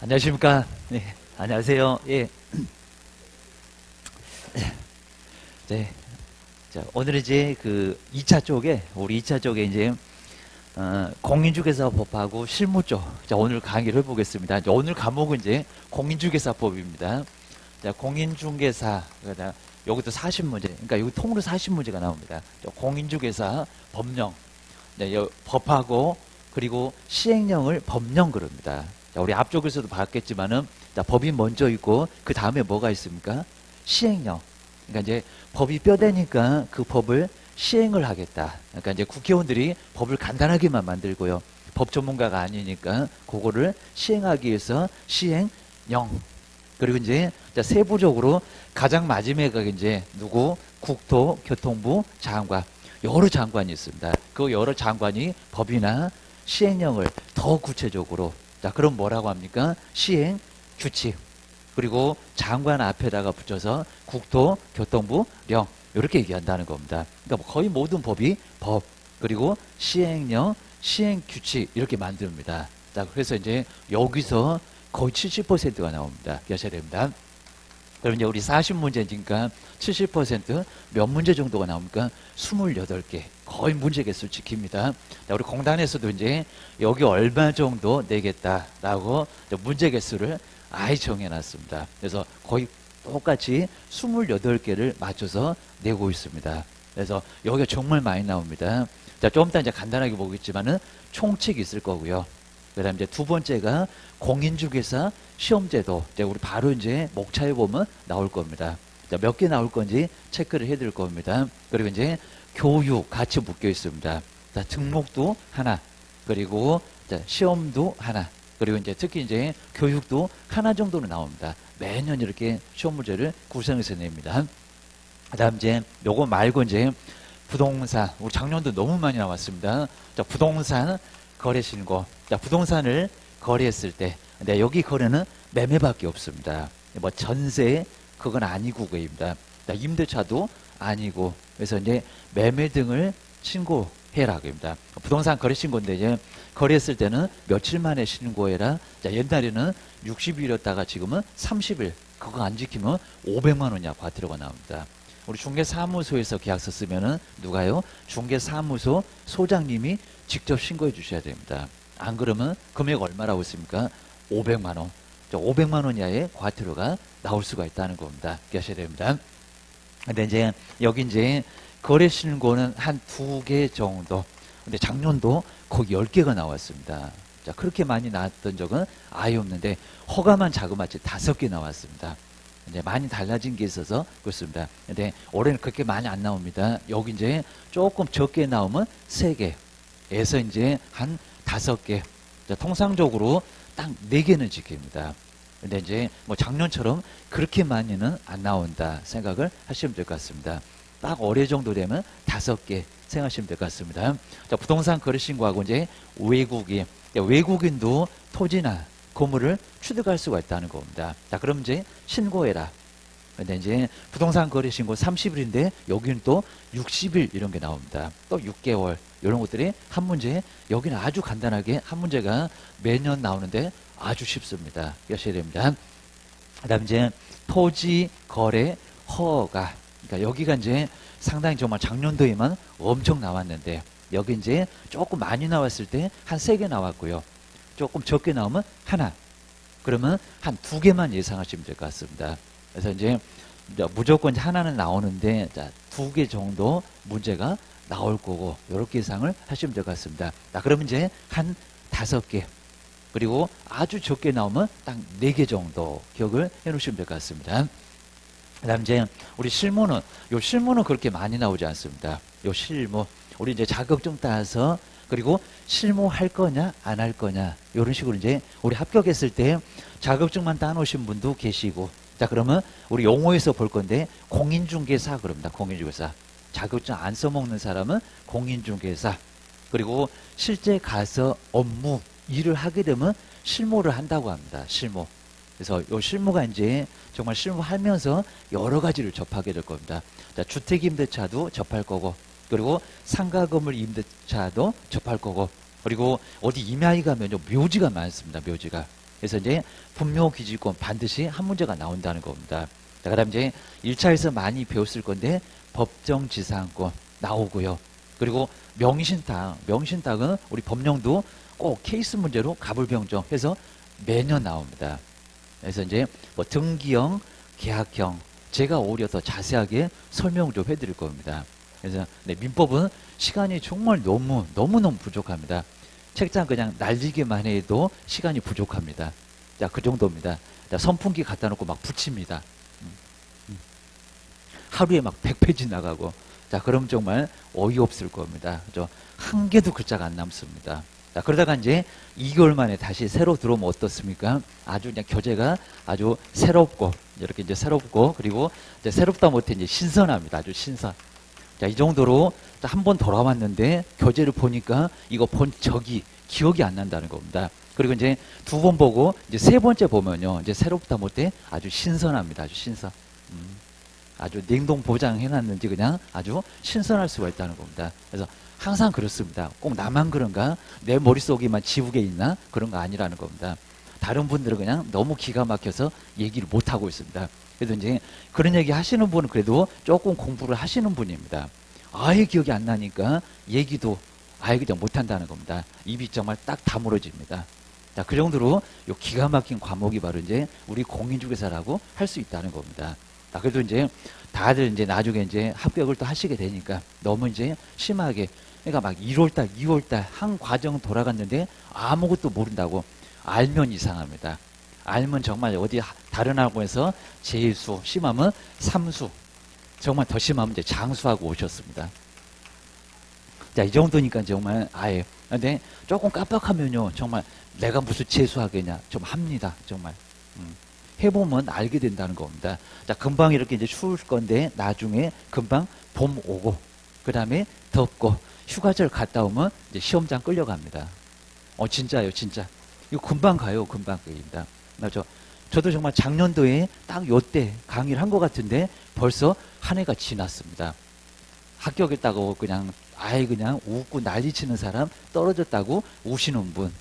안녕하십니까? 네, 안녕하세요. 예. 네. 자, 오늘 이제 그 2차 쪽에, 우리 2차 쪽에 이제, 공인중개사법하고 실무 쪽. 자, 오늘 강의를 해보겠습니다. 이제 오늘 과목은 이제 공인중개사법입니다. 자, 공인중개사. 그러니까 여기도 40문제. 그러니까 여기 통으로 40문제가 나옵니다. 자, 공인중개사 법령. 네, 법하고 그리고 시행령을 법령 그럽니다. 자, 우리 앞쪽에서도 봤겠지만은 자, 법이 먼저 있고 그 다음에 뭐가 있습니까? 시행령. 그러니까 이제 법이 뼈대니까 그 법을 시행을 하겠다. 그러니까 이제 국회의원들이 법을 간단하게만 만들고요. 법 전문가가 아니니까 그거를 시행하기 위해서 시행령. 그리고 이제 자, 세부적으로 가장 마지막에 이제 누구? 국토교통부 장관. 여러 장관이 있습니다. 그 여러 장관이 법이나 시행령을 더 구체적으로 자, 그럼 뭐라고 합니까? 시행 규칙. 그리고 장관 앞에다가 붙여서 국토교통부령 이렇게 얘기한다는 겁니다. 그러니까 거의 모든 법이 법 그리고 시행령, 시행규칙 이렇게 만듭니다. 자, 그래서 이제 여기서 거의 70%가 나옵니다. 기억하셔야 됩니다. 그럼 이제 우리 40문제니까 70%몇 문제 정도가 나옵니까? 28개. 거의 문제 개수 지킵니다. 자, 우리 공단에서도 이제 여기 얼마 정도 내겠다라고 문제 개수를 아예 정해놨습니다. 그래서 거의 똑같이 28개를 맞춰서 내고 있습니다. 그래서 여기가 정말 많이 나옵니다. 자, 좀 이따 이제 간단하게 보겠지만은 총칙이 있을 거고요. 그 다음 이제 두 번째가 공인중개사 시험제도. 이제 우리 바로 이제 목차에 보면 나올 겁니다. 자, 몇 개 나올 건지 체크를 해드릴 겁니다. 그리고 이제 교육 같이 묶여 있습니다. 자, 등록도 하나. 그리고 자, 시험도 하나. 그리고 이제 특히 이제 교육도 하나 정도는 나옵니다. 매년 이렇게 시험 문제를 구성해서 냅니다. 그 다음 이제 요거 말고 이제 부동산. 우리 작년도 너무 많이 나왔습니다. 자, 부동산 거래신고. 자, 부동산을 거래했을 때, 근데 여기 거래는 매매밖에 없습니다. 뭐 전세, 그건 아니고 그입니다. 자, 임대차도 아니고, 그래서 이제 매매 등을 신고해라 그입니다. 부동산 거래신고인데 이제 거래했을 때는 며칠 만에 신고해라. 자, 옛날에는 60일이었다가 지금은 30일. 그거 안 지키면 500만 원 이하 과태료가 나옵니다. 우리 중개사무소에서 계약서 쓰면은 누가요? 중개사무소 소장님이 직접 신고해 주셔야 됩니다. 안 그러면 금액 얼마라고 있습니까? 500만 원. 500만 원 이하의 과태료가 나올 수가 있다는 겁니다. 기억하셔야 됩니다. 근데 이제 여기 이제 거래 신고는 한 2개 정도. 근데 작년도 거의 10개가 나왔습니다. 자, 그렇게 많이 나왔던 적은 아예 없는데 허가만 자그마치 5개 나왔습니다. 이제 많이 달라진 게 있어서 그렇습니다. 근데 올해는 그렇게 많이 안 나옵니다. 여기 이제 조금 적게 나오면 3개에서 이제 한 5개. 자, 통상적으로 딱 4개는 지킵니다. 근데 이제 뭐 작년처럼 그렇게 많이는 안 나온다 생각을 하시면 될 것 같습니다. 딱 올해 정도 되면 5개 생각하시면 될 것 같습니다. 자, 부동산 거래 신고하고 이제 외국인. 외국인도 토지나 건물을 취득할 수가 있다는 겁니다. 자, 그럼 이제 신고해라. 근데 이제 부동산 거래 신고 30일인데 여기는 또 60일 이런 게 나옵니다. 또 6개월 이런 것들이 한 문제. 여기는 아주 간단하게 한 문제가 매년 나오는데 아주 쉽습니다. 기억하셔야 됩니다. 그다음 이제 토지 거래 허가. 그러니까 여기가 이제 상당히 정말 작년도에만 엄청 나왔는데 여기 이제 조금 많이 나왔을 때 한 3개 나왔고요. 조금 적게 나오면 하나. 그러면 한 2개만 예상하시면 될 것 같습니다. 그래서 이제 무조건 하나는 나오는데 자, 2개 정도 문제가 나올 거고 이렇게 예상을 하시면 될 것 같습니다. 자, 그러면 이제 한 5개. 그리고 아주 적게 나오면 딱 4개 정도 기억을 해 놓으시면 될 것 같습니다. 그 다음 이제 우리 실무는, 요 실무는 그렇게 많이 나오지 않습니다. 요 실무. 우리 이제 자격증 따서 그리고 실무할 거냐 안 할 거냐 이런 식으로 이제 우리 합격했을 때 자격증만 따놓으신 분도 계시고. 자, 그러면 우리 용어에서 볼 건데 공인중개사 그럽니다. 공인중개사. 자격증 안 써먹는 사람은 공인중개사. 그리고 실제 가서 업무 일을 하게 되면 실무를 한다고 합니다. 실무. 그래서 요 실무가 이제 정말 실무하면서 여러 가지를 접하게 될 겁니다. 자, 주택임대차도 접할 거고, 그리고 상가 건물 임대차도 접할 거고, 그리고 어디 임야에 가면 묘지가 많습니다. 묘지가. 그래서 이제 분묘기지권 반드시 한 문제가 나온다는 겁니다. 자, 그다음 이제 1차에서 많이 배웠을 건데 법정지상권 나오고요. 그리고 명신탁은 우리 법령도 꼭 케이스 문제로 가불병정 해서 매년 나옵니다. 그래서 이제 뭐 등기형, 계약형 제가 오히려 더 자세하게 설명 좀 해드릴 겁니다. 그래서 네, 민법은 시간이 정말 너무너무 부족합니다. 책장 그냥 날리기만 해도 시간이 부족합니다. 자, 그 정도입니다. 자, 선풍기 갖다 놓고 막 붙입니다. 하루에 막 100페이지 나가고. 자, 그럼 정말 어이없을 겁니다. 그죠? 한 개도 글자가 안 남습니다. 자, 그러다가 이제 2개월 만에 다시 새로 들어오면 어떻습니까? 아주 그냥 교재가 아주 새롭고, 이렇게 이제 새롭고, 그리고 이제 새롭다 못해 이제 신선합니다. 아주 신선. 자, 이 정도로 한 번 돌아왔는데 교재를 보니까 이거 본 적이 기억이 안 난다는 겁니다. 그리고 이제 2번 보고 이제 3번째 보면요. 이제 새롭다 못해 아주 신선합니다. 아주 신선. 아주 냉동 보장해놨는지 그냥 아주 신선할 수가 있다는 겁니다. 그래서 항상 그렇습니다. 꼭 나만 그런가? 내 머릿속에만 지우개 있나? 그런 거 아니라는 겁니다. 다른 분들은 그냥 너무 기가 막혀서 얘기를 못하고 있습니다. 그래도 이제 그런 얘기 하시는 분은 그래도 조금 공부를 하시는 분입니다. 아예 기억이 안 나니까 얘기도 아예 그냥 못한다는 겁니다. 입이 정말 딱 다물어집니다. 자, 그 정도로 요 기가 막힌 과목이 바로 이제 우리 공인중개사라고 할 수 있다는 겁니다. 자, 그래도 이제 다들 이제 나중에 이제 합격을 또 하시게 되니까 너무 이제 심하게 그러니까 막 1월달, 2월달 한 과정 돌아갔는데 아무것도 모른다고 알면 이상합니다. 알면 정말 어디 다른 학원에서 재수, 심하면 삼수, 정말 더 심하면 이제 장수하고 오셨습니다. 자, 이 정도니까 정말 아예. 근데 조금 깜빡하면요, 정말 내가 무슨 재수하겠냐, 좀 합니다, 정말. 해보면 알게 된다는 겁니다. 자, 금방 이렇게 이제 추울 건데 나중에 금방 봄 오고, 그 다음에 덥고, 휴가철 갔다 오면 이제 시험장 끌려갑니다. 진짜요, 진짜. 이거 금방 가요, 금방 갑니다. 저도 정말 작년도에 딱 요때 강의를 한 것 같은데 벌써 한 해가 지났습니다. 합격했다고 그냥 아예 그냥 웃고 난리치는 사람, 떨어졌다고 우시는 분,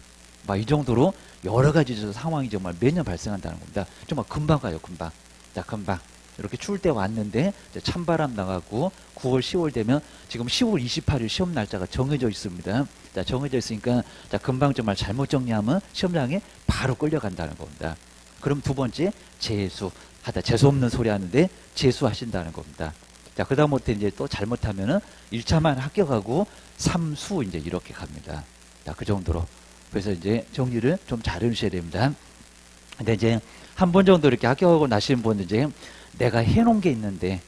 막 이 정도로 여러 가지 상황이 정말 매년 발생한다는 겁니다. 정말 금방 가요, 금방. 자, 금방. 이렇게 추울 때 왔는데 찬바람 나가고 9월, 10월 되면 지금 10월 28일 시험 날짜가 정해져 있습니다. 자, 정해져 있으니까 자, 금방 정말 잘못 정리하면 시험장에 바로 끌려간다는 겁니다. 그럼 2번째 재수하다. 재수없는 소리 하는데 재수하신다는 겁니다. 자, 그 다음부터 이제 또 잘못하면은 1차만 합격하고 3수 이제 이렇게 갑니다. 자, 그 정도로. 그래서 이제 정리를 좀 잘 해주셔야 됩니다. 근데 이제 한 번 정도 이렇게 합격하고 나시는 분은 이제 내가 해놓은 게 있는데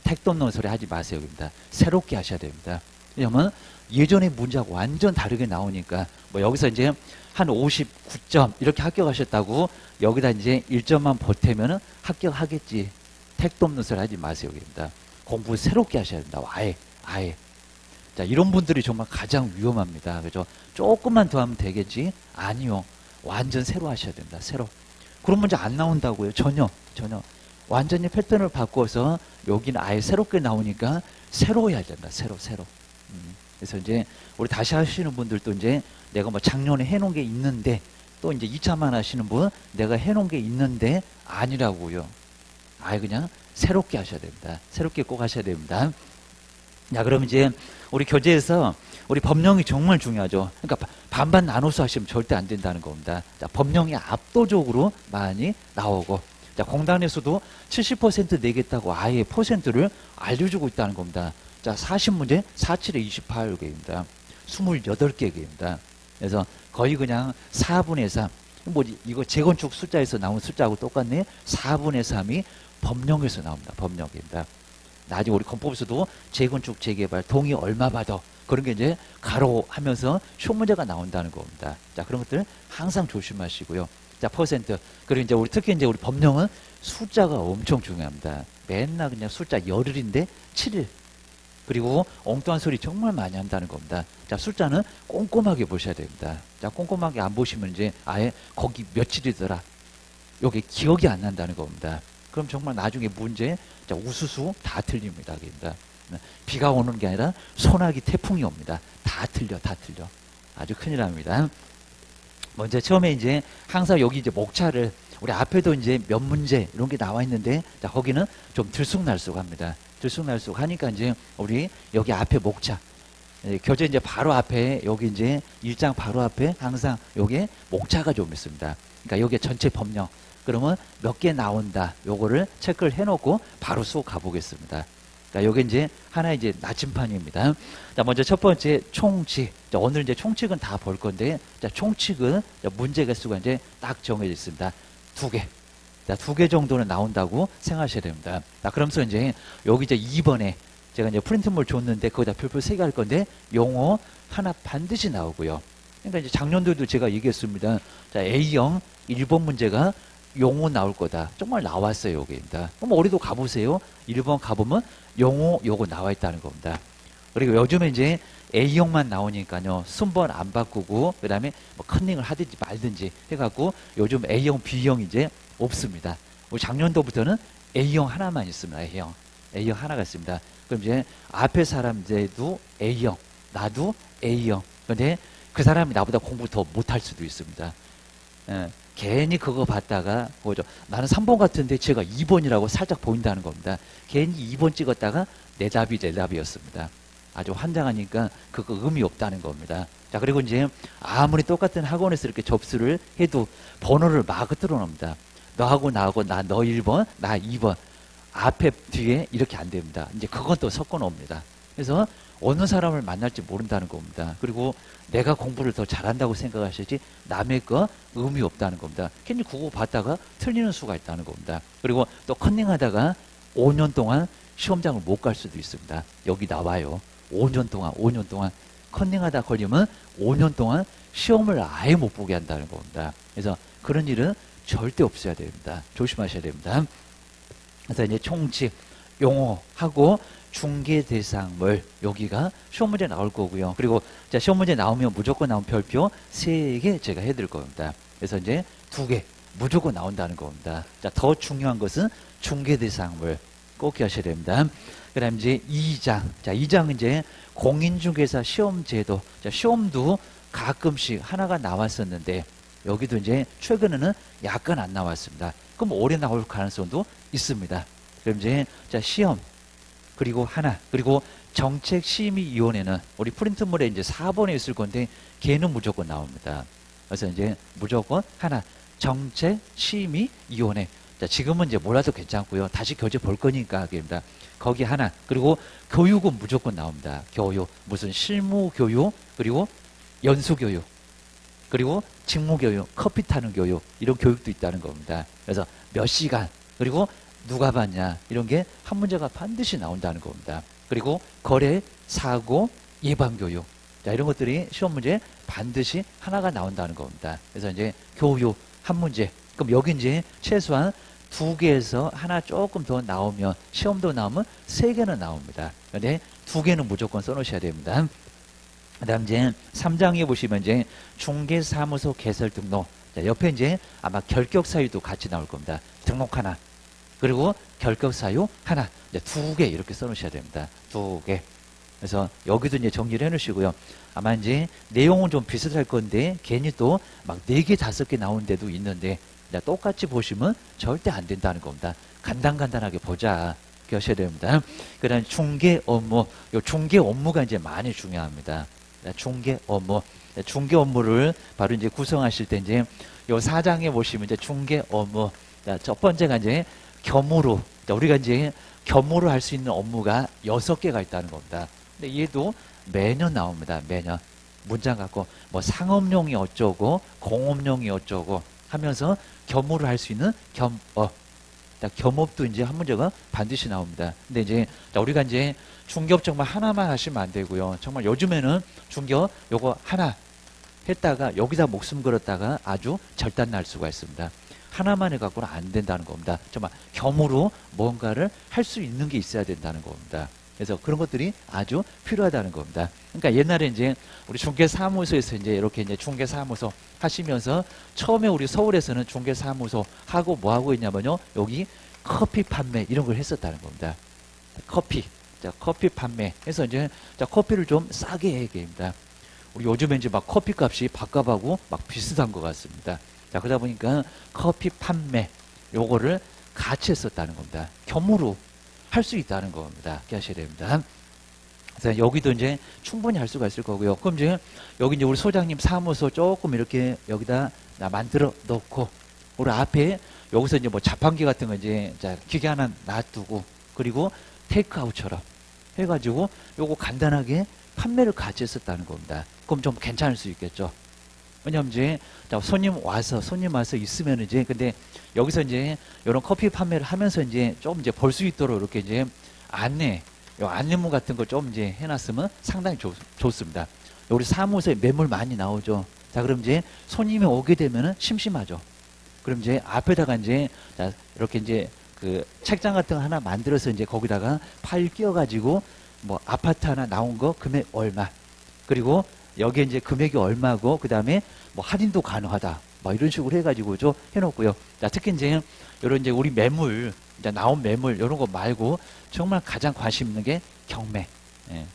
택도 없는 소리 하지 마세요. 입니다. 새롭게 하셔야 됩니다. 왜냐면 예전의 문제하고 완전 다르게 나오니까 뭐 여기서 이제 한 59점 이렇게 합격하셨다고 여기다 이제 1점만 보태면은 합격하겠지. 택도 없는 소리 하지 마세요. 입니다. 공부 새롭게 하셔야 된다. 아예. 자, 이런 분들이 정말 가장 위험합니다. 그죠? 조금만 더 하면 되겠지? 아니요. 완전 새로 하셔야 된다. 새로. 그런 문제 안 나온다고요. 전혀. 완전히 패턴을 바꿔서 여기는 아예 새롭게 나오니까 새로 해야 된다. 새로. 그래서 이제 우리 다시 하시는 분들도 이제 내가 뭐 작년에 해놓은 게 있는데 또 이제 2차만 하시는 분 내가 해놓은 게 있는데 아니라고요. 아예 그냥 새롭게 하셔야 됩니다. 새롭게 꼭 하셔야 됩니다. 자, 그럼 이제 우리 교재에서 우리 법령이 정말 중요하죠. 그러니까 반반 나눠서 하시면 절대 안 된다는 겁니다. 자, 법령이 압도적으로 많이 나오고, 자, 공단에서도 70% 내겠다고 아예 퍼센트를 알려주고 있다는 겁니다. 자, 40문제 47에 28개입니다. 28개입니다. 그래서 거의 그냥 4분의 3. 뭐지, 이거 재건축 숫자에서 나온 숫자하고 똑같네. 4분의 3이 법령에서 나옵니다. 법령입니다. 나중에 우리 건법에서도 재건축, 재개발, 동의 얼마 받아. 그런 게 이제 가로 하면서 시험 문제가 나온다는 겁니다. 자, 그런 것들 항상 조심하시고요. 자, 퍼센트. 그리고 이제 우리 특히 이제 우리 법령은 숫자가 엄청 중요합니다. 맨날 그냥 숫자 열흘인데 7일. 그리고 엉뚱한 소리 정말 많이 한다는 겁니다. 자, 숫자는 꼼꼼하게 보셔야 됩니다. 자, 꼼꼼하게 안 보시면 이제 아예 거기 며칠이더라. 요게 기억이 안 난다는 겁니다. 그럼 정말 나중에 문제, 자, 우수수 다 틀립니다. 비가 오는 게 아니라 소나기 태풍이 옵니다. 다 틀려. 아주 큰일 납니다. 먼저 처음에 이제 항상 여기 이제 목차를 우리 앞에도 이제 몇 문제 이런 게 나와 있는데 자, 거기는 좀 들쑥날쑥합니다. 들쑥날쑥 하니까 이제 우리 여기 앞에 목차 교재 이제 바로 앞에 여기 이제 1장 바로 앞에 항상 여기에 목차가 좀 있습니다. 그러니까 여기 전체 법령 그러면 몇 개 나온다 요거를 체크를 해놓고 바로 수업 가보겠습니다. 그러니까 여기 이제 하나 이제 나침판입니다. 자, 먼저 첫 번째 총칙. 자, 오늘 이제 총칙은 다 볼 건데, 자, 총칙은 문제 개수가 이제 딱 정해져 있습니다. 2개. 자, 2개 정도는 나온다고 생각하셔야 됩니다. 자, 그러면서 이제 여기 이제 2번에 제가 이제 프린트물 줬는데 거기다 별표 3개 할 건데 용어 하나 반드시 나오고요. 그러니까 이제 작년도에도 제가 얘기했습니다. 자, A형 1번 문제가 용어 나올 거다. 정말 나왔어요, 여기입니다. 그럼 어디도 가보세요. 1번 가보면 용어 요거 나와 있다는 겁니다. 그리고 요즘에 이제 A형만 나오니까요. 순번 안 바꾸고 그다음에 뭐 컨닝을 하든지 말든지 해갖고 요즘 A형, B형 이제 없습니다. 작년도부터는 A형 하나만 있습니다. A형 하나가 있습니다. 그럼 이제 앞에 사람들도 A형, 나도 A형. 근데 그 사람이 나보다 공부 더 못할 수도 있습니다. 예, 괜히 그거 봤다가 뭐죠? 나는 3번 같은데 제가 2번이라고 살짝 보인다는 겁니다. 괜히 2번 찍었다가 내 답이었습니다. 아주 환장하니까 그거 의미 없다는 겁니다. 자, 그리고 이제 아무리 똑같은 학원에서 이렇게 접수를 해도 번호를 마구뜨려 놉니다. 너하고 나하고 너 1번, 나 2번. 앞에 뒤에 이렇게 안 됩니다. 이제 그건 또 섞어 놓습니다. 그래서 어느 사람을 만날지 모른다는 겁니다. 그리고 내가 공부를 더 잘한다고 생각하시지 남의 거 의미 없다는 겁니다. 괜히 그거 봤다가 틀리는 수가 있다는 겁니다. 그리고 또 컨닝하다가 5년 동안 시험장을 못 갈 수도 있습니다. 여기 나와요. 5년 동안 컨닝하다 걸리면 5년 동안 시험을 아예 못 보게 한다는 겁니다. 그래서 그런 일은 절대 없어야 됩니다. 조심하셔야 됩니다. 그래서 이제 총칙, 용어하고 중개 대상물 여기가 시험 문제 나올 거고요. 그리고 자, 시험 문제 나오면 무조건 나온 별표 3개 제가 해드릴 겁니다. 그래서 이제 2개 무조건 나온다는 겁니다. 자, 더 중요한 것은 중개 대상물 꼭 기하셔야 됩니다. 그다음 이제 2장. 자, 2장은 이제 공인중개사 시험제도. 자, 시험도 가끔씩 하나가 나왔었는데 여기도 이제 최근에는 약간 안 나왔습니다. 그럼 올해 나올 가능성도 있습니다. 그럼 이제 자, 시험 그리고 하나 그리고 정책심의위원회는 우리 프린트물에 이제 4번에 있을 건데 걔는 무조건 나옵니다. 그래서 이제 무조건 하나 정책심의위원회. 자, 지금은 이제 몰라도 괜찮고요. 다시 교재 볼 거니까 하겠습니다. 거기 하나 그리고 교육은 무조건 나옵니다. 교육 무슨 실무교육 그리고 연수교육 그리고 직무교육 커피 타는 교육 이런 교육도 있다는 겁니다. 그래서 몇 시간 그리고 누가 봤냐 이런 게 한 문제가 반드시 나온다는 겁니다. 그리고 거래 사고 예방교육 자, 이런 것들이 시험 문제 반드시 하나가 나온다는 겁니다. 그래서 이제 교육 한 문제 그럼 여기 이제 최소한 2개에서 하나 조금 더 나오면 시험도 나오면 3개는 나옵니다. 근데 2개는 무조건 써놓으셔야 됩니다. 그 다음 이제 3장에 보시면 이제 중개사무소 개설 등록. 자, 옆에 이제 아마 결격사유도 같이 나올 겁니다. 등록 하나. 그리고 결격사유 하나. 이제 2개 이렇게 써놓으셔야 됩니다. 2개. 그래서 여기도 이제 정리를 해 놓으시고요. 아마 이제 내용은 좀 비슷할 건데 괜히 또 막 4개, 5개 나온 데도 있는데 똑같이 보시면 절대 안 된다는 겁니다. 간단하게 보자. 이렇게 하셔야 됩니다. 그 다음 중개 업무. 요 중개 업무가 이제 많이 중요합니다. 중개 업무. 중개 업무를 바로 이제 구성하실 때 이제 요 4장에 보시면 이제 중개 업무. 첫 번째가 이제 겸으로. 우리가 이제 겸으로 할 수 있는 업무가 6개가 있다는 겁니다. 근데 얘도 매년 나옵니다. 매년. 문장 갖고 뭐 상업용이 어쩌고 공업용이 어쩌고 하면서 겸으로 할 수 있는 겸업. 겸업도 이제 한 문제가 반드시 나옵니다. 근데 이제 우리가 이제 중개업 정말 하나만 하시면 안 되고요. 정말 요즘에는 중개업 요거 하나 했다가 여기다 목숨 걸었다가 아주 절단 날 수가 있습니다. 하나만 해갖고는 안 된다는 겁니다. 정말 겸으로 뭔가를 할 수 있는 게 있어야 된다는 겁니다. 그래서 그런 것들이 아주 필요하다는 겁니다. 그러니까 옛날에 이제 우리 중개사무소에서 이제 이렇게 이제 중개사무소 하시면서 처음에 우리 서울에서는 중개사무소 하고 뭐 하고 있냐면요. 여기 커피 판매 이런 걸 했었다는 겁니다. 커피. 자, 커피 판매 해서 이제 자, 커피를 좀 싸게 해야 됩니다. 우리 요즘에 이제 막 커피 값이 밥값하고 막 비슷한 것 같습니다. 자, 그러다 보니까 커피 판매, 요거를 같이 했었다는 겁니다. 겸으로 할 수 있다는 겁니다. 이렇게 하셔야 됩니다. 그래서 여기도 이제 충분히 할 수가 있을 거고요. 그럼 이제 여기 이제 우리 소장님 사무소 조금 이렇게 여기다 만들어 놓고, 우리 앞에 여기서 이제 뭐 자판기 같은 거 이제 기계 하나 놔두고, 그리고 테이크아웃처럼 해가지고 요거 간단하게 판매를 같이 했었다는 겁니다. 그럼 좀 괜찮을 수 있겠죠. 왜냐면 이제 손님 와서 있으면 이제, 근데 여기서 이제 이런 커피 판매를 하면서 이제 좀 이제 볼 수 있도록 이렇게 이제 안내문 같은 거 좀 이제 해놨으면 상당히 좋습니다. 우리 사무소에 매물 많이 나오죠. 자, 그럼 이제 손님이 오게 되면은 심심하죠. 그럼 이제 앞에다가 이제 이렇게 이제 그 책장 같은 거 하나 만들어서 이제 거기다가 파일 끼워가지고 뭐 아파트 하나 나온 거 금액 얼마, 그리고 여기에 이제 금액이 얼마고, 그 다음에 뭐 할인도 가능하다, 뭐 이런 식으로 해가지고 좀 해놓고요. 자, 특히 이제 이런 이제 우리 매물, 이제 나온 매물 이런 거 말고 정말 가장 관심 있는 게 경매, 예.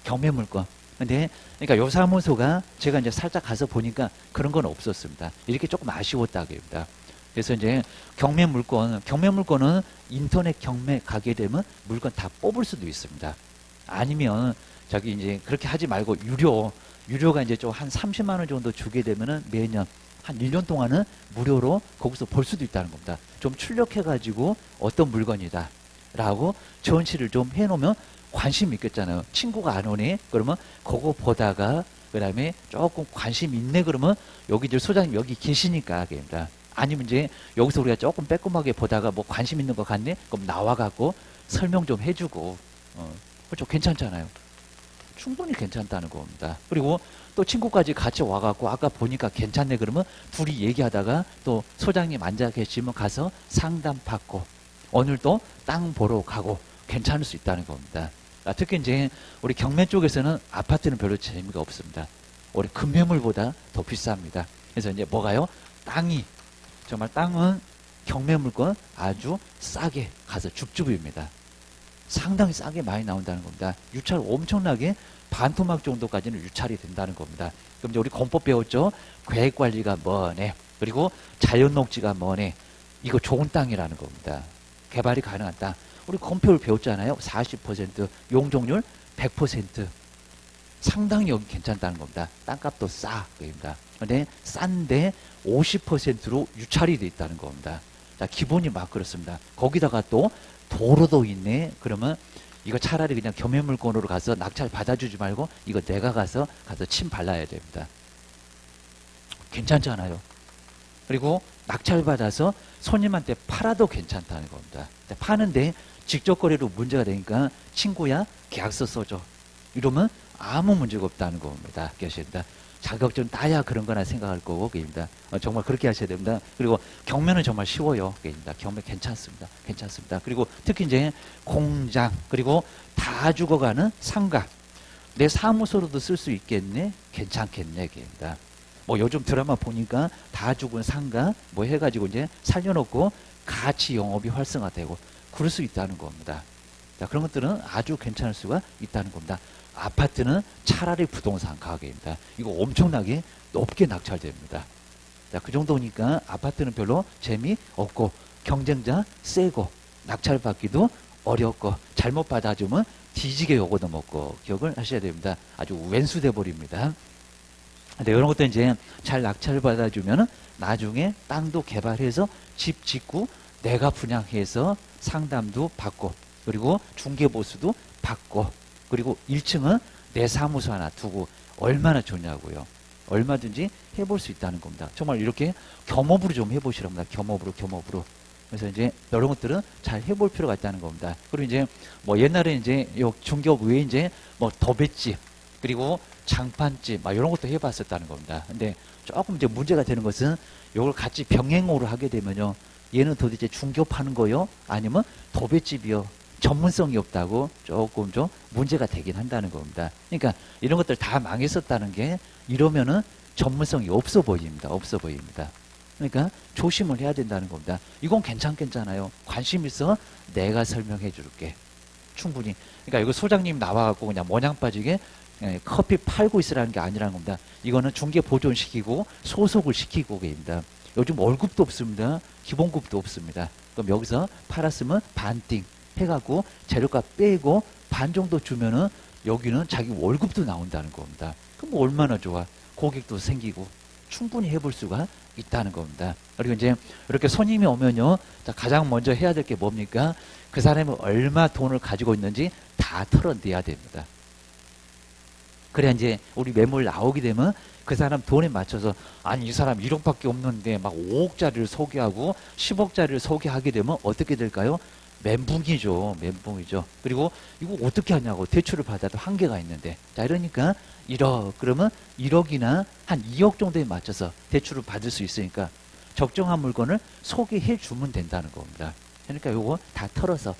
경매 물건. 근데 그러니까 요 사무소가 제가 이제 살짝 가서 보니까 그런 건 없었습니다. 이렇게 조금 아쉬웠다기보다. 그래서 이제 경매 물건은 인터넷 경매 가게 되면 물건 다 뽑을 수도 있습니다. 아니면 저기 이제 그렇게 하지 말고 유료가 이제 좀 한 30만 원 정도 주게 되면은 매년 한 1년 동안은 무료로 거기서 볼 수도 있다는 겁니다. 좀 출력해가지고 어떤 물건이다 라고 전시를 좀 해놓으면 관심 있겠잖아요. 친구가 안 오네? 그러면 그거 보다가 그 다음에 조금 관심 있네? 그러면 여기 이제 소장님 여기 계시니까 하겠습니다. 아니면 이제 여기서 우리가 조금 빼꼼하게 보다가 뭐 관심 있는 거 같네? 그럼 나와갖고 설명 좀 해주고, 그렇죠. 괜찮잖아요. 충분히 괜찮다는 겁니다. 그리고 또 친구까지 같이 와갖고 아까 보니까 괜찮네 그러면 둘이 얘기하다가 또 소장님 앉아 계시면 가서 상담 받고, 오늘 또 땅 보러 가고 괜찮을 수 있다는 겁니다. 특히 이제 우리 경매 쪽에서는 아파트는 별로 재미가 없습니다. 우리 금매물보다 더 비쌉니다. 그래서 이제 뭐가요? 정말 땅은 경매 물건 아주 싸게 가서 줍줍입니다. 상당히 싸게 많이 나온다는 겁니다. 유찰 엄청나게 반토막 정도까지는 유찰이 된다는 겁니다. 그럼 이제 우리 공법 배웠죠? 계획관리가 뭐네, 그리고 자연녹지가 뭐네, 이거 좋은 땅이라는 겁니다. 개발이 가능한 땅. 우리 건표를 배웠잖아요. 40%, 용적률 100%. 상당히 여기 괜찮다는 겁니다. 땅값도 싸. 그입니다. 근데 싼데 50%로 유찰이 돼 있다는 겁니다. 자, 기본이 막 그렇습니다. 거기다가 또 도로도 있네. 그러면 이거 차라리 그냥 겸해물건으로 가서 낙찰 받아주지 말고 이거 내가 가서 침 발라야 됩니다. 괜찮잖아요. 그리고 낙찰 받아서 손님한테 팔아도 괜찮다는 겁니다. 파는데 직접거래로 문제가 되니까 친구야 계약서 써줘, 이러면 아무 문제가 없다는 겁니다. 하셔야 됩니다. 자격증 따야 그런 거나 생각할 거고, 그입니다. 정말 그렇게 하셔야 됩니다. 그리고 경매는 정말 쉬워요. 그입니다. 경매 괜찮습니다. 그리고 특히 이제 공장, 그리고 다 죽어가는 상가, 내 사무소로도 쓸 수 있겠네, 괜찮겠네, 그입니다. 뭐 요즘 드라마 보니까 다 죽은 상가 뭐 해가지고 이제 살려놓고 같이 영업이 활성화되고 그럴 수 있다는 겁니다. 자, 그런 것들은 아주 괜찮을 수가 있다는 겁니다. 아파트는 차라리 부동산 가격입니다. 이거 엄청나게 높게 낙찰됩니다. 자, 그 정도니까 아파트는 별로 재미없고 경쟁자 세고 낙찰받기도 어렵고 잘못 받아주면 뒤지게 요거도 먹고, 기억을 하셔야 됩니다. 아주 왼수돼 버립니다. 근데 이런 것도 이제 잘 낙찰받아주면 나중에 땅도 개발해서 집 짓고 내가 분양해서 상담도 받고, 그리고 중개보수도 받고, 그리고 1층은 내 사무소 하나 두고 얼마나 좋냐고요. 얼마든지 해볼 수 있다는 겁니다. 정말 이렇게 겸업으로 좀 해보시랍니다. 겸업으로. 그래서 이제 이런 것들은 잘 해볼 필요가 있다는 겁니다. 그리고 이제 뭐 옛날에 이제 요 중개업 외에 이제 뭐 도배집, 그리고 장판집, 막 이런 것도 해봤었다는 겁니다. 근데 조금 이제 문제가 되는 것은 이걸 같이 병행으로 하게 되면요, 얘는 도대체 중개업하는 거요, 아니면 도배집이요, 전문성이 없다고 조금 좀 문제가 되긴 한다는 겁니다. 그러니까 이런 것들 다 망했었다는 게 이러면은 전문성이 없어 보입니다. 그러니까 조심을 해야 된다는 겁니다. 이건 괜찮겠잖아요. 관심 있어 내가 설명해 줄게. 충분히. 그러니까 이거 소장님 나와갖고 그냥 모냥 빠지게 예, 커피 팔고 있으라는 게 아니라는 겁니다. 이거는 중개 보존시키고 소속을 시키고 계십니다. 요즘 월급도 없습니다. 기본급도 없습니다. 그럼 여기서 팔았으면 반띵 해갖고 재료값 빼고 반 정도 주면은 여기는 자기 월급도 나온다는 겁니다. 그럼 얼마나 좋아. 고객도 생기고 충분히 해볼 수가 있다는 겁니다. 그리고 이제 이렇게 손님이 오면요, 자, 가장 먼저 해야 될 게 뭡니까? 그 사람이 얼마 돈을 가지고 있는지 다 털어내야 됩니다. 그래야 이제 우리 매물 나오게 되면 그 사람 돈에 맞춰서, 아니 이 사람 1억밖에 없는데 막 5억짜리를 소개하고 10억짜리를 소개하게 되면 어떻게 될까요? 멘붕이죠. 멘붕이죠. 그리고 이거 어떻게 하냐고, 대출을 받아도 한계가 있는데. 자, 이러니까 1억 그러면 1억이나 한 2억 정도에 맞춰서 대출을 받을 수 있으니까 적정한 물건을 소개해 주면 된다는 겁니다. 그러니까 요거 다 털어서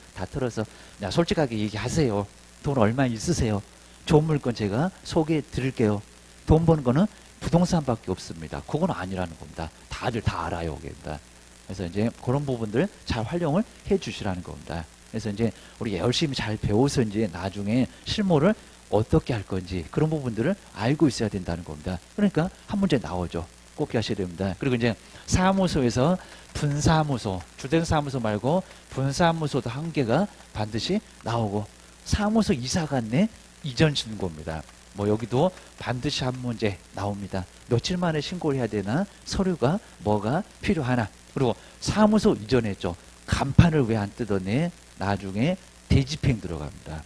야, 솔직하게 얘기하세요. 돈 얼마 있으세요? 좋은 물건 제가 소개해 드릴게요. 돈 버는 거는 부동산밖에 없습니다. 그건 아니라는 겁니다. 다들 다 알아요. 겁니다. 그래서 이제 그런 부분들 잘 활용을 해 주시라는 겁니다. 그래서 이제 우리 열심히 잘 배워서 이제 나중에 실무를 어떻게 할 건지 그런 부분들을 알고 있어야 된다는 겁니다. 그러니까 한 문제 나오죠. 꼭 하셔야 됩니다. 그리고 이제 사무소에서 분사무소, 주택사무소 말고 분사무소도 한 개가 반드시 나오고, 사무소 이사관내 이전 신고입니다. 뭐 여기도 반드시 한 문제 나옵니다. 며칠 만에 신고를 해야 되나, 서류가 뭐가 필요하나. 그리고 사무소 이전했죠. 간판을 왜 안 뜯어내? 나중에 대집행 들어갑니다.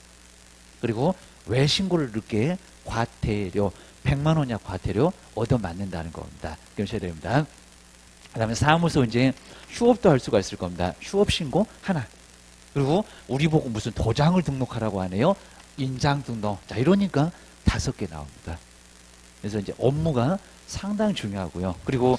그리고 왜 신고를 늦게? 과태료 100만 원이야. 과태료 얻어맞는다는 겁니다. 그러셔야 됩니다. 그 다음에 사무소 이제 휴업도 할 수가 있을 겁니다. 휴업 신고 하나. 그리고 우리 보고 무슨 도장을 등록하라고 하네요. 인장 등록. 자, 이러니까 5개 나옵니다. 그래서 이제 업무가 상당히 중요하고요. 그리고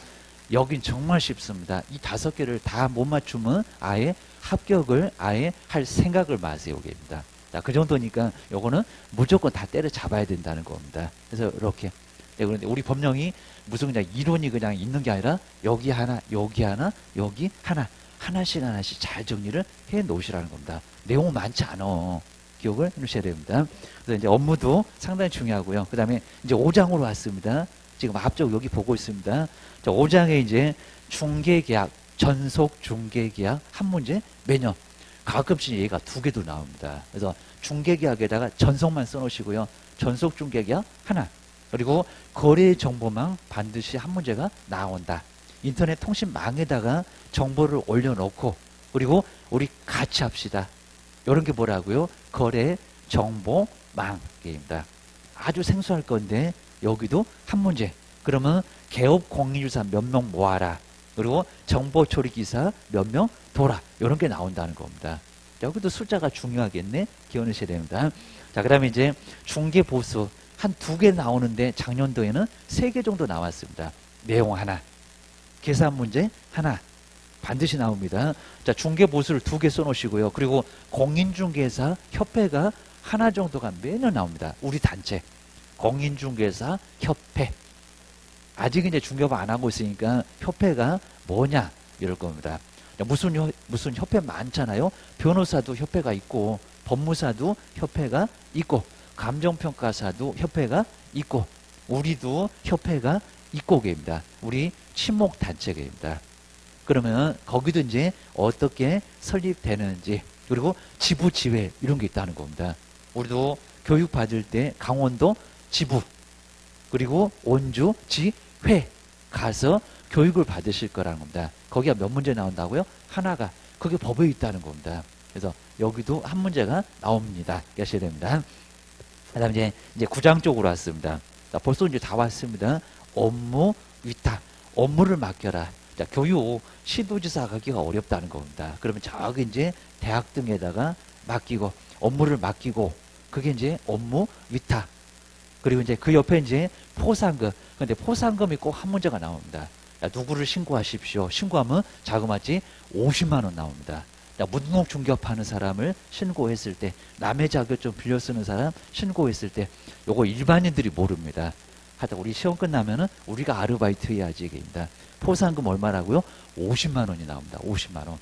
여긴 정말 쉽습니다. 이 5개를 다 못 맞추면 아예 합격을 아예 할 생각을 마세요. 여기입니다. 자, 그 정도니까 요거는 무조건 다 때려 잡아야 된다는 겁니다. 그래서 이렇게. 네, 그런데 우리 법령이 무슨 그냥 이론이 그냥 있는 게 아니라 여기 하나, 여기 하나, 여기 하나, 하나씩 잘 정리를 해 놓으시라는 겁니다. 내용 많지 않아. 기억을 해 놓으셔야 됩니다. 그래서 이제 업무도 상당히 중요하고요. 그 다음에 이제 5장으로 왔습니다. 지금 앞쪽 여기 보고 있습니다. 자, 5장에 이제 중개계약, 전속 중개계약 한 문제 매년. 가끔씩 얘가 2개도 나옵니다. 그래서 중개계약에다가 전속만 써놓으시고요. 전속 중개계약 하나. 그리고 거래정보망 반드시 한 문제가 나온다. 인터넷 통신망에다가 정보를 올려놓고, 그리고 우리 같이 합시다. 이런 게 뭐라고요? 거래정보망입니다. 아주 생소할 건데 여기도 한 문제. 그러면 개업 공인유사 몇 명 모아라. 그리고 정보 처리 기사 몇 명 둬라. 이런 게 나온다는 겁니다. 여기도 숫자가 중요하겠네. 기억하셔야 됩니다. 자, 그 다음에 이제 중개 보수 한 2개 나오는데 작년도에는 3개 정도 나왔습니다. 내용 하나, 계산 문제 하나 반드시 나옵니다. 자, 중개 보수를 2개 써놓으시고요. 그리고 공인중개사 협회가 하나 정도가 매년 나옵니다. 우리 단체 공인중개사 협회. 아직 이제 중개업 안 하고 있으니까 협회가 뭐냐 이럴 겁니다. 무슨 협회 많잖아요. 변호사도 협회가 있고, 법무사도 협회가 있고, 감정평가사도 협회가 있고, 우리도 협회가 있고 계입니다. 우리 친목단체계입니다. 그러면 거기도 이제 어떻게 설립되는지, 그리고 지부지회 이런 게 있다는 겁니다. 우리도 교육 받을 때 강원도 지부, 그리고 원주 지회 가서 교육을 받으실 거라는 겁니다. 거기가 몇 문제 나온다고요? 하나가. 그게 법에 있다는 겁니다. 그래서 여기도 한 문제가 나옵니다. 아셔야 됩니다. 그 다음에 이제 9장 쪽으로 왔습니다. 자, 벌써 이제 다 왔습니다. 업무 위탁. 업무를 맡겨라. 자, 교육, 시도지사 가기가 어렵다는 겁니다. 그러면 저기 이제 대학 등에다가 맡기고, 업무를 맡기고, 그게 이제 업무 위탁. 그리고 이제 그 옆에 이제 포상금. 근데 포상금이 꼭 한 문제가 나옵니다. 자, 누구를 신고하십시오. 신고하면 자그마치 50만 원 나옵니다. 자, 무등록 중개업하는 사람을 신고했을 때, 남의 자격증 빌려 쓰는 사람 신고했을 때, 요거 일반인들이 모릅니다. 하여튼 우리 시험 끝나면은 우리가 아르바이트 해야지 입니다. 포상금 얼마라고요? 50만 원이 나옵니다. 50만 원.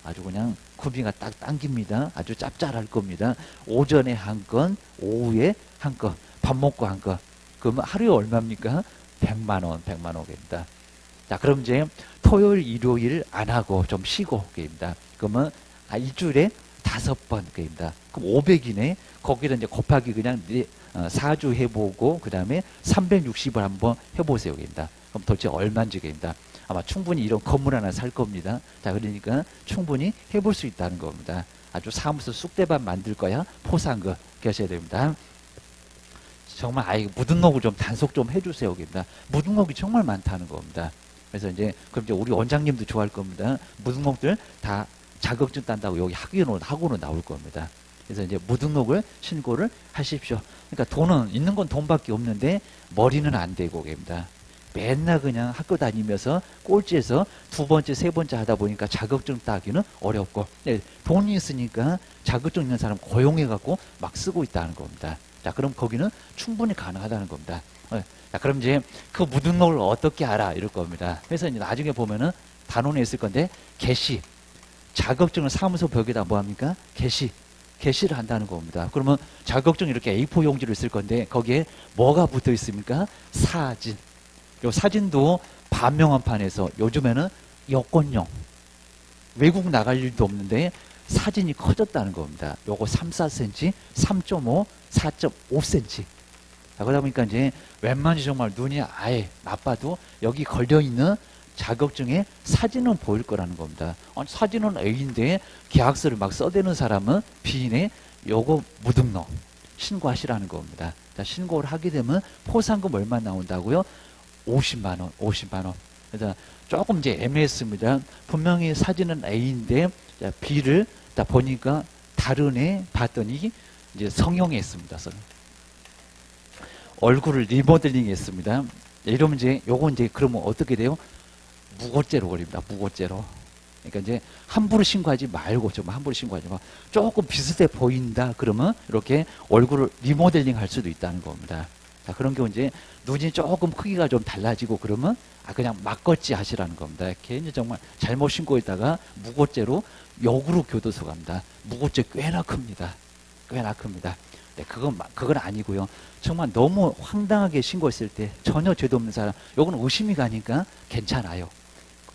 아주 그냥 구비가 딱 당깁니다. 아주 짭짤할 겁니다. 오전에 한 건, 오후에 한 건. 밥 먹고 한 거. 그러면 하루에 얼마입니까? 100만 원, 100만 원입니다. 자, 그럼 이제 토요일, 일요일 안 하고 좀 쉬고 입니다. 그러면 일주일에 5번 입니다. 그럼 500이네. 거기다 이제 곱하기 그냥 4주 해보고 그 다음에 360을 한번 해보세요. 입니다. 그럼 도대체 얼마인지 입니다. 아마 충분히 이런 건물 하나 살 겁니다. 자, 그러니까 충분히 해볼 수 있다는 겁니다. 아주 사무소 쑥대밭 만들 거야 포상거 하셔야 됩니다. 정말 무등록을 좀 단속 좀 해주세요. 입니다. 무등록이 정말 많다는 겁니다. 그래서 이제 그럼 이제 우리 원장님도 좋아할 겁니다. 무등록들 다 자격증 딴다고 여기 학원으로 나올 겁니다. 그래서 이제 무등록을 신고를 하십시오. 그러니까 돈은 있는 건 돈밖에 없는데 머리는 안 되고 입니다. 맨날 그냥 학교 다니면서 꼴찌에서 2번째, 3번째 하다 보니까 자격증 따기는 어렵고 돈이 있으니까 자격증 있는 사람 고용해갖고 막 쓰고 있다는 겁니다. 자, 그럼 거기는 충분히 가능하다는 겁니다. 자, 그럼 이제 그 무등록을 어떻게 알아? 이럴 겁니다. 그래서 이제 나중에 보면은 단원에 있을 건데 게시, 자격증을 사무소 벽에다 뭐합니까? 게시를 한다는 겁니다. 그러면 자격증 이렇게 A4 용지를 쓸 건데 거기에 뭐가 붙어 있습니까? 사진. 요 사진도 반명한판에서 요즘에는 여권용 외국 나갈 일도 없는데 사진이 커졌다는 겁니다. 요거 3, 4cm, 3.5, 4.5cm. 그러다 보니까 이제 웬만히 정말 눈이 아예 나빠도 여기 걸려있는 자격증에 사진은 보일 거라는 겁니다. 아니, 사진은 A인데 계약서를 막 써대는 사람은 B인에 요거 무등록 신고하시라는 겁니다. 자, 신고를 하게 되면 포상금 얼마 나온다고요? 50만 원, 50만 원. 그래서 조금 이제 애매했습니다. 분명히 사진은 A인데 B를 딱 보니까 다른 애 봤더니 이제 성형했습니다. 얼굴을 리모델링 했습니다. 이러면 이제 요건 이제 그러면 어떻게 돼요? 무고죄로 걸립니다. 무고죄로. 그러니까 이제 함부로 신고하지 말고 좀 함부로 신고하지 마. 조금 비슷해 보인다 그러면 이렇게 얼굴을 리모델링 할 수도 있다는 겁니다. 자, 그런 경우 이제 눈이 조금 크기가 좀 달라지고 그러면 그냥 막걸지 하시라는 겁니다. 괜히 정말 잘못 신고했다가 무고죄로 역으로 교도소 갑니다. 무고죄 꽤나 큽니다. 꽤나 큽니다. 네, 그건 아니고요. 정말 너무 황당하게 신고했을 때 전혀 죄도 없는 사람, 요거는 의심이 가니까 괜찮아요.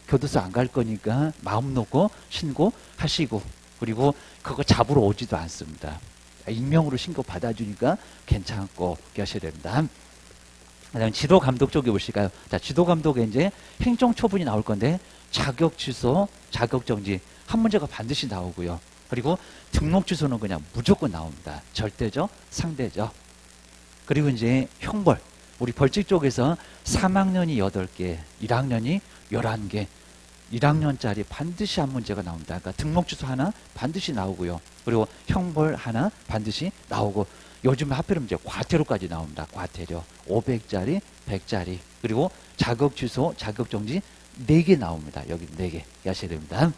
교도소 안 갈 거니까 마음 놓고 신고하시고, 그리고 그거 잡으러 오지도 않습니다. 익명으로 신고 받아주니까 괜찮고 하셔야 됩니다. 그다음 지도 감독 쪽에 보실까요? 자, 지도 감독에 이제 행정 처분이 나올 건데 자격 취소, 자격 정지 한 문제가 반드시 나오고요. 그리고 등록 취소는 그냥 무조건 나옵니다. 절대적, 상대적. 그리고 이제 형벌. 우리 벌칙 쪽에서 3학년이 8개, 1학년이 11개, 1학년짜리 반드시 한 문제가 나옵니다. 그러니까 등록 취소 하나 반드시 나오고요. 그리고 형벌 하나 반드시 나오고, 요즘에 하필이면 이제 과태료까지 나옵니다. 과태료 500짜리, 100짜리. 그리고 자격 취소, 자격 정지 4개 나옵니다. 여기 4개 하셔야 됩니다.